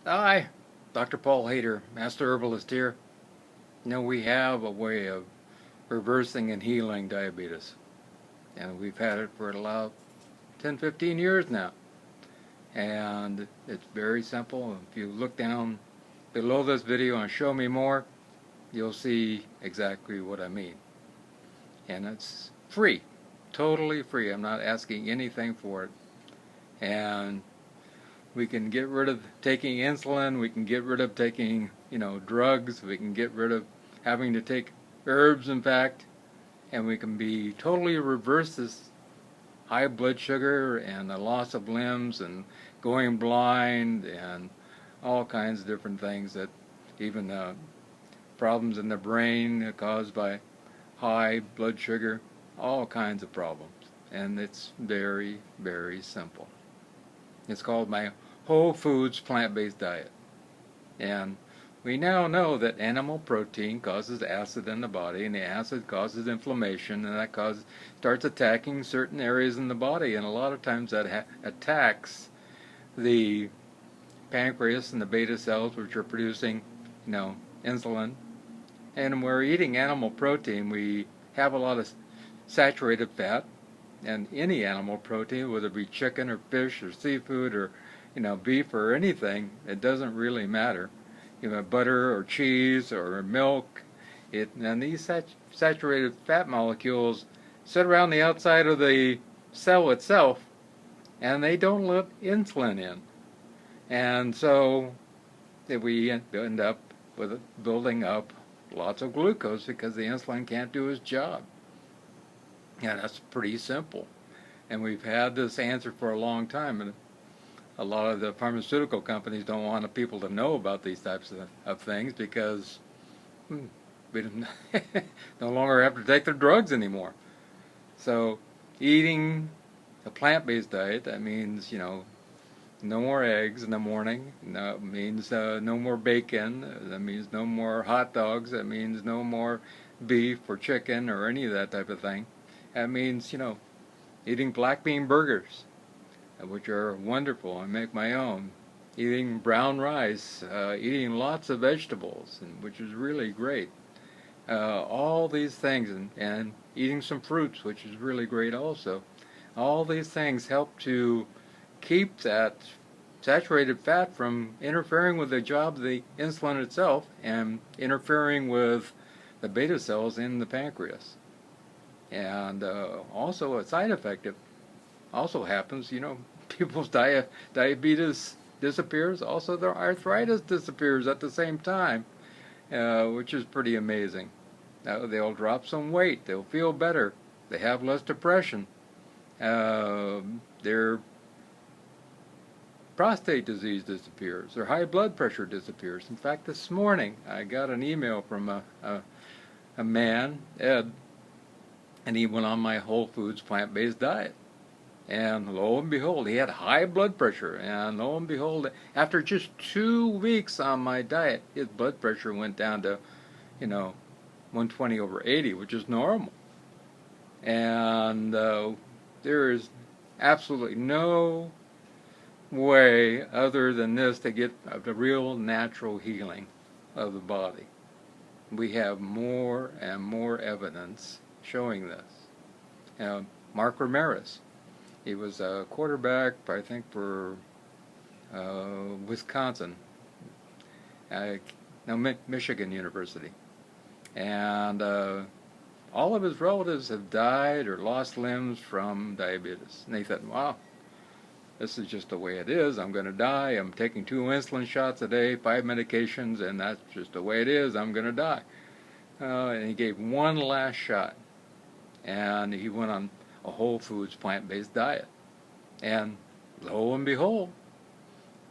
Hi, Dr. Paul Haider, Master Herbalist here. We have a way of reversing and healing diabetes, and we've had it for about 10, 15 years now. And it's very simple. If you look down below this video and show me more, you'll see exactly what I mean. And it's free, totally free. I'm not asking anything for it. And we can get rid of taking insulin, we can get rid of taking, drugs, we can get rid of having to take herbs, in fact, and we can be totally reverse this high blood sugar and the loss of limbs and going blind and all kinds of different things, that even problems in the brain caused by high blood sugar, all kinds of problems. And it's very, very simple. It's called my whole foods plant-based diet. And we now know that animal protein causes acid in the body, and the acid causes inflammation, and that starts attacking certain areas in the body, and a lot of times that attacks the pancreas and the beta cells, which are producing, insulin. And when we're eating animal protein, we have a lot of saturated fat, and any animal protein, whether it be chicken or fish or seafood or beef or anything, it doesn't really matter. Butter or cheese or milk, and these saturated fat molecules sit around the outside of the cell itself, and they don't let insulin in. And so we end up with building up lots of glucose because the insulin can't do its job. And that's pretty simple. And we've had this answer for a long time. And a lot of the pharmaceutical companies don't want people to know about these types of things because we no longer have to take their drugs anymore. So eating a plant-based diet, that means, no more eggs in the morning. That means no more bacon. That means no more hot dogs. That means no more beef or chicken or any of that type of thing. That means, eating black bean burgers, which are wonderful. I make my own. Eating brown rice, eating lots of vegetables, which is really great. All these things, and eating some fruits, which is really great also. All these things help to keep that saturated fat from interfering with the job of the insulin itself and interfering with the beta cells in the pancreas. And also a side effect that also happens, people's diabetes disappears, also their arthritis disappears at the same time, which is pretty amazing. They'll drop some weight, they'll feel better, they have less depression, their prostate disease disappears, their high blood pressure disappears. In fact, this morning I got an email from a man, Ed, and he went on my whole foods plant-based diet. And lo and behold, he had high blood pressure. And lo and behold, after just 2 weeks on my diet, his blood pressure went down to, 120/80, which is normal. And there is absolutely no way other than this to get the real natural healing of the body. We have more and more evidence showing this. Mark Ramirez, he was a quarterback, I think, for Wisconsin, Michigan University. And all of his relatives have died or lost limbs from diabetes. And they thought, wow, this is just the way it is. I'm going to die. I'm taking 2 insulin shots a day, 5 medications, and that's just the way it is. I'm going to die. And he gave one last shot. And he went on a whole foods plant-based diet. And lo and behold,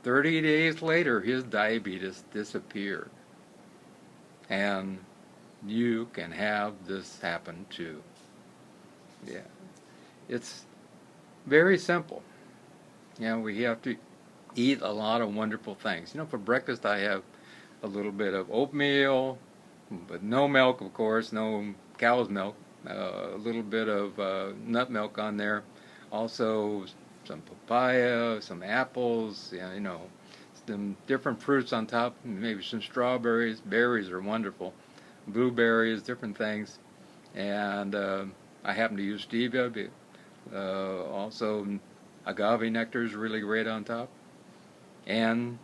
30 days later, his diabetes disappeared. And you can have this happen too. Yeah, it's very simple. We have to eat a lot of wonderful things. For breakfast I have a little bit of oatmeal, but no milk, of course, no cow's milk. A little bit of nut milk on there. Also some papaya, some apples, some different fruits on top, maybe some strawberries. Berries are wonderful. Blueberries, different things. And I happen to use stevia. Also, agave nectar is really great on top. And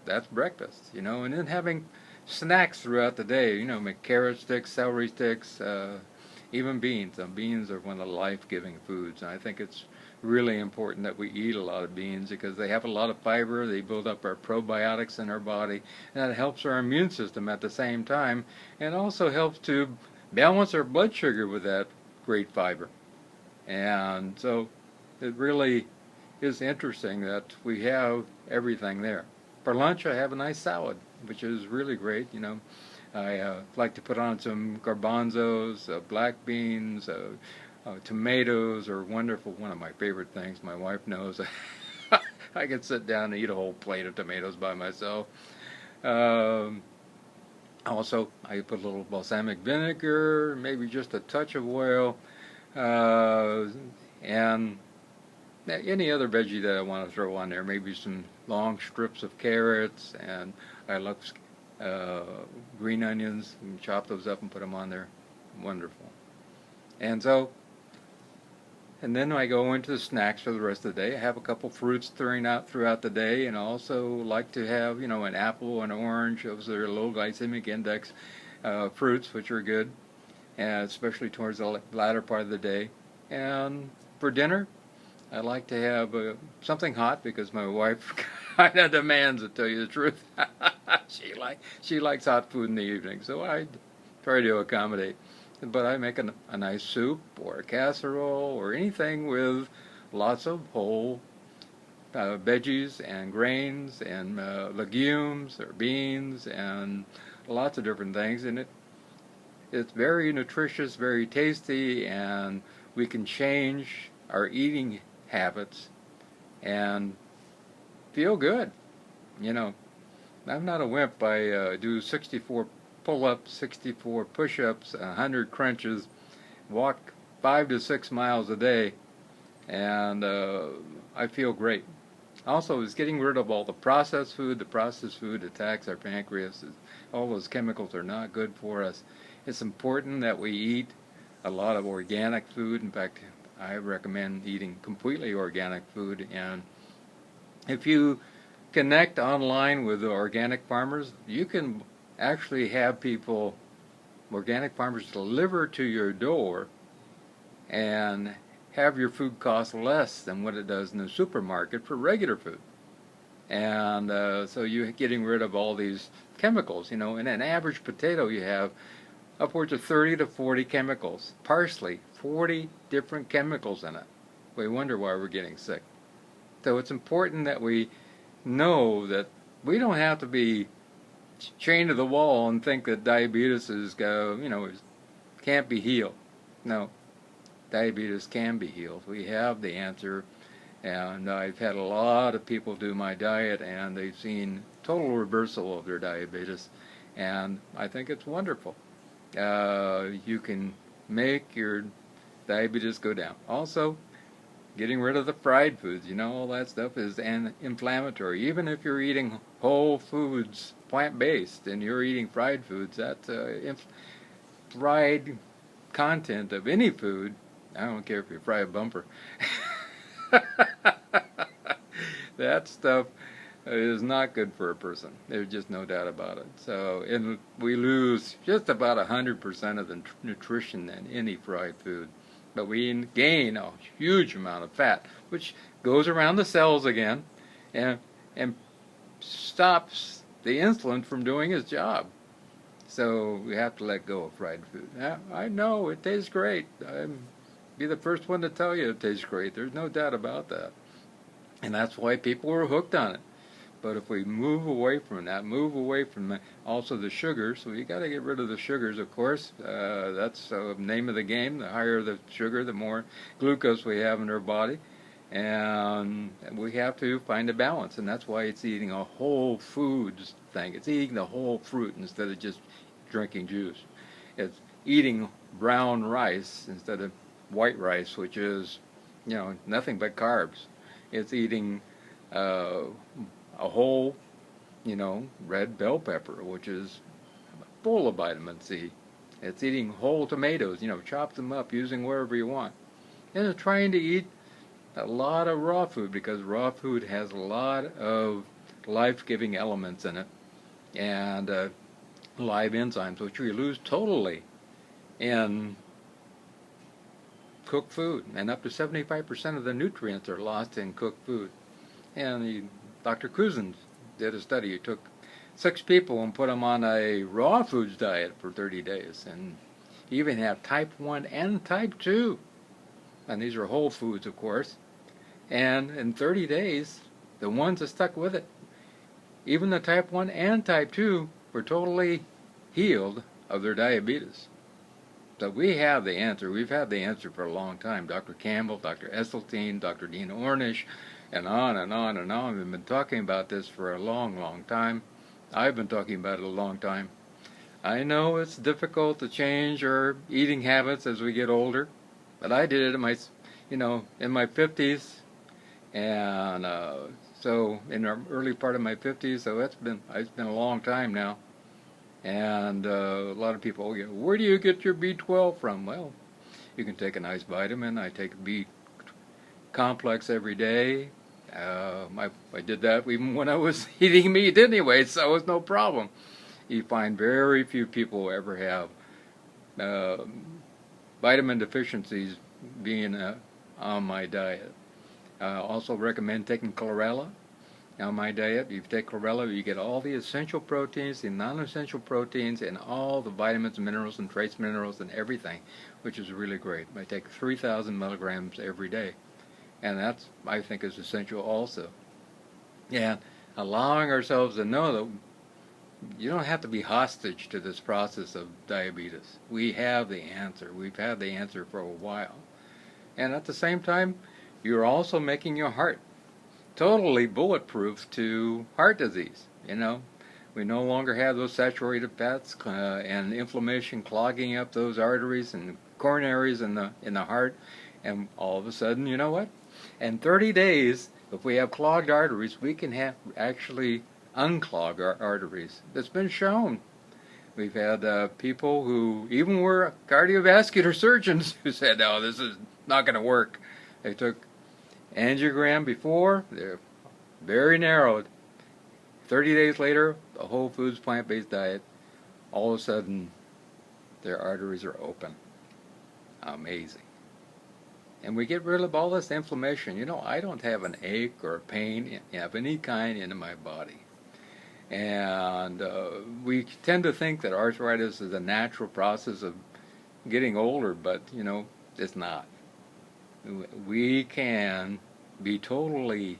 that's breakfast, And then having snacks throughout the day, make carrot sticks, celery sticks, even beans. Beans are one of the life-giving foods, and I think it's really important that we eat a lot of beans because they have a lot of fiber. They build up our probiotics in our body, and that helps our immune system at the same time, and also helps to balance our blood sugar with that great fiber. And so it really is interesting that we have everything there. For lunch, I have a nice salad, which is really great. I like to put on some garbanzos, black beans, tomatoes are wonderful. One of my favorite things. My wife knows I can sit down and eat a whole plate of tomatoes by myself. Also, I put a little balsamic vinegar, maybe just a touch of oil, and any other veggie that I want to throw on there. Maybe some long strips of carrots, and I love green onions, and chop those up and put them on there. Wonderful. And then I go into the snacks for the rest of the day. I have a couple fruits throughout the day, and I also like to have, an apple, an orange. Those are low glycemic index fruits, which are good, and especially towards the latter part of the day. And for dinner, I like to have something hot because my wife kind of demands it, to tell you the truth. She likes hot food in the evening, so I try to accommodate. But I make a nice soup or a casserole or anything with lots of whole veggies and grains and legumes or beans and lots of different things. And it's very nutritious, very tasty, and we can change our eating habits and feel good. I'm not a wimp. I do 64 pull-ups, 64 push-ups, 100 crunches, walk 5 to 6 miles a day, and I feel great. Also, is getting rid of all the processed food. The processed food attacks our pancreas. All those chemicals are not good for us. It's important that we eat a lot of organic food. In fact, I recommend eating completely organic food. And if you connect online with the organic farmers, you can actually have organic farmers deliver to your door and have your food cost less than what it does in the supermarket for regular food. And so you're getting rid of all these chemicals. In an average potato you have upwards of 30 to 40 chemicals. Parsley, 40 different chemicals in it. We wonder why we're getting sick. So it's important that we know that we don't have to be chained to the wall and think that diabetes can't be healed. No, diabetes can be healed. We have the answer, and I've had a lot of people do my diet, and they've seen total reversal of their diabetes, and I think it's wonderful. You can make your diabetes go down. Also, getting rid of the fried foods, all that stuff is inflammatory. Even if you're eating whole foods, plant-based, and you're eating fried foods, that fried content of any food, I don't care if you fry a bumper, that stuff is not good for a person. There's just no doubt about it. So we lose just about 100% of the nutrition in any fried food. But we gain a huge amount of fat, which goes around the cells again and stops the insulin from doing its job. So we have to let go of fried food. Now, I know it tastes great. I'll be the first one to tell you it tastes great. There's no doubt about that. And that's why people are hooked on it. But if we move away from that, move away from also the sugars, so you got to get rid of the sugars, of course. That's the name of the game. The higher the sugar, the more glucose we have in our body. And we have to find a balance, and that's why it's eating a whole foods thing. It's eating the whole fruit instead of just drinking juice. It's eating brown rice instead of white rice, which is, nothing but carbs. It's eating a whole red bell pepper, which is full of vitamin C. It's eating whole tomatoes, chop them up using wherever you want. And it's trying to eat a lot of raw food because raw food has a lot of life-giving elements in it and live enzymes, which we lose totally in cooked food. And up to 75% of the nutrients are lost in cooked food. And Dr. Cousins did a study. He took 6 people and put them on a raw foods diet for 30 days. And he even had type 1 and type 2. And these are whole foods, of course. And in 30 days, the ones that stuck with it, even the type 1 and type 2, were totally healed of their diabetes. So we have the answer. We've had the answer for a long time. Dr. Campbell, Dr. Esselstyn, Dr. Dean Ornish, and on and on and on. We've been talking about this for a long, long time. I've been talking about it a long time. I know it's difficult to change our eating habits as we get older, but I did it in my 50s, and so in the early part of my 50s. So it's been a long time now. And a lot of people, where do you get your B12 from? Well, you can take a nice vitamin. I take a B complex every day. I did that even when I was eating meat anyway, so it was no problem. You find very few people who ever have vitamin deficiencies being on my diet. Also recommend taking chlorella on my diet. If you take chlorella, you get all the essential proteins, the non-essential proteins, and all the vitamins and minerals and trace minerals and everything, which is really great. I take 3,000 milligrams every day, and that's, I think, is essential also. And allowing ourselves to know that you don't have to be hostage to this process of diabetes. We have the answer. We've had the answer for a while. And at the same time, you're also making your heart totally bulletproof to heart disease. We no longer have those saturated fats and inflammation clogging up those arteries and coronaries in the heart. And all of a sudden, you know what? In 30 days, if we have clogged arteries, we can actually unclog our arteries. It's been shown. We've had people who even were cardiovascular surgeons who said, "No, this is not going to work." They took angiogram before, they're very narrowed. 30 days later, the whole foods plant-based diet, all of a sudden their arteries are open. Amazing. And we get rid of all this inflammation. I don't have an ache or a pain of any kind in my body. And we tend to think that arthritis is a natural process of getting older, but it's not. We can be totally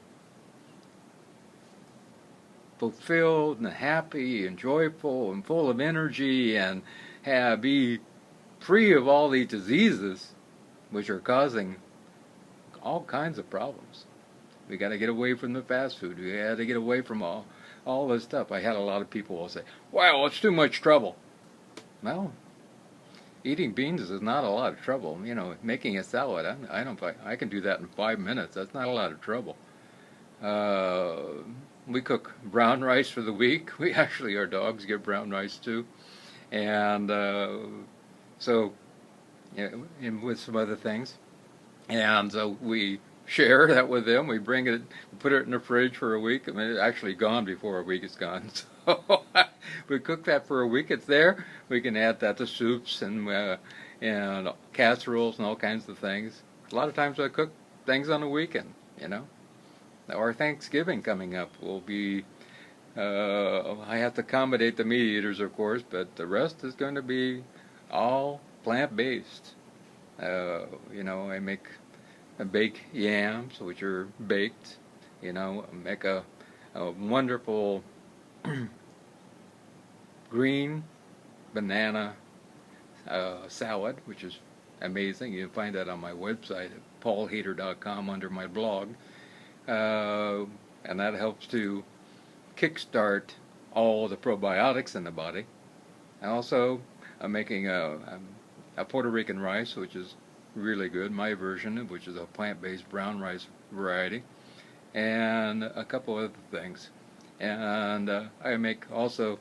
fulfilled and happy and joyful and full of energy and be free of all these diseases which are causing all kinds of problems. We got to get away from the fast food. We got to get away from all this stuff. I had a lot of people will say, "Wow, it's too much trouble." Well, eating beans is not a lot of trouble. Making a salad, I can do that in 5 minutes. That's not a lot of trouble. We cook brown rice for the week. Our dogs get brown rice too. And and with some other things. And so we share that with them. We bring it, put it in the fridge for a week. It's actually gone before a week is gone. So we cook that for a week. It's there. We can add that to soups and casseroles and all kinds of things. A lot of times I cook things on the weekend, Our Thanksgiving coming up will be, I have to accommodate the meat eaters, of course, but the rest is going to be all plant-based. I bake yams, which are baked. Make a wonderful green banana salad, which is amazing. You can find that on my website at paulhaider.com under my blog. And that helps to kickstart all the probiotics in the body. And also, I'm making a Puerto Rican rice, which is really good, my version, which is a plant-based brown rice variety, and a couple other things. And I make also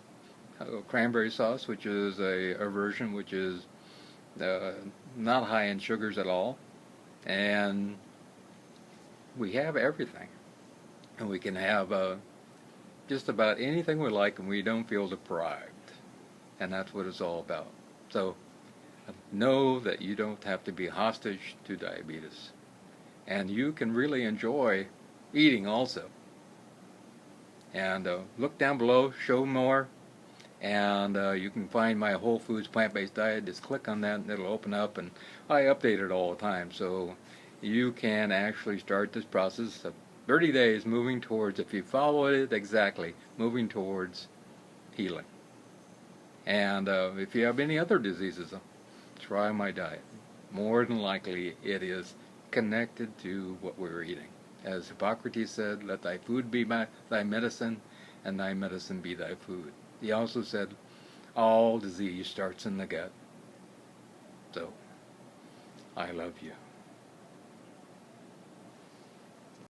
cranberry sauce, which is a version which is uh, not high in sugars at all. And we have everything. And we can have just about anything we like, and we don't feel deprived. And that's what it's all about. So know that you don't have to be hostage to diabetes. And you can really enjoy eating also. And look down below, show more, and you can find my whole foods plant-based diet. Just click on that and it'll open up, and I update it all the time. So you can actually start this process of 30 days moving towards, if you follow it exactly, moving towards healing. And if you have any other diseases, try my diet. More than likely it is connected to what we're eating. As Hippocrates said, let thy food be thy medicine, and thy medicine be thy food. He also said, all disease starts in the gut. So, I love you.